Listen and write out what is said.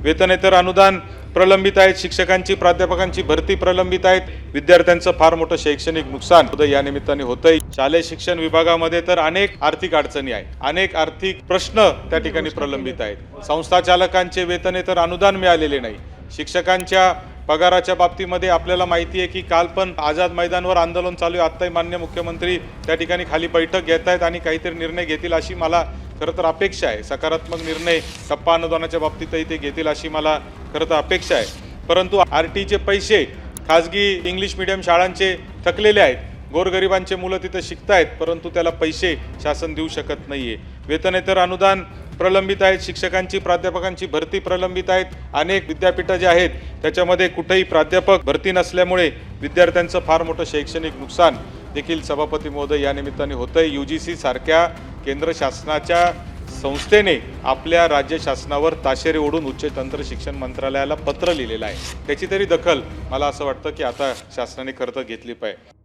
वेतनेतर अनुदान प्रलंबित आहेत, शिक्षकांची प्राध्यापकांची भरती प्रलंबित आहेत, विद्यार्थ्यांचं फार मोठं शैक्षणिक नुकसान या निमित्ताने होतंय। शालेय शिक्षण विभागामध्ये तर अनेक आर्थिक अडचणी आहेत, अनेक आर्थिक प्रश्न त्या ठिकाणी प्रलंबित आहेत। संस्था चालकांचे वेतनेतर अनुदान मिळालेले नाही। शिक्षकांच्या पगाराच्या बाबतीमध्ये आपल्याला माहिती आहे की काल पण आझाद मैदानावर आंदोलन चालू आहे। आत्ताही माननीय मुख्यमंत्री त्या ठिकाणी खाली बैठक घेत आहेत आणि काहीतरी निर्णय घेतील अशी मला खरं तर अपेक्षा आहे। सकारात्मक निर्णय टप्पा अनुदानाच्या बाबतीतही ते घेतील अशी मला खरं तर अपेक्षा आहे। परंतु आरटीचे पैसे खाजगी इंग्लिश मीडियम शाळांचे थकलेले आहेत, गोरगरिबांचे मुलं तिथे शिकतायत, परंतु त्याला पैसे शासन देऊ शकत नाहीये। वेतनेतर अनुदान प्रलंबित आहेत, शिक्षकांची प्राध्यापकांची भरती प्रलंबित आहेत। अनेक विद्यापीठं जे आहेत त्याच्यामध्ये कुठेही प्राध्यापक भरती नसल्यामुळे विद्यार्थ्यांचं फार मोठं शैक्षणिक नुकसान देखील सभापती महोदय या निमित्ताने होतंय। UGC सारख्या केंद्र शासनाच्या संस्थेने आपल्या राज्य शासनावर ताशेरे ओढून उच्च तंत्र शिक्षण मंत्रालयाला पत्र लिहिलेलं आहे। त्याची तरी दखल मला असं वाटतं की आता शासनाने खरं तर घेतली पाहिजे।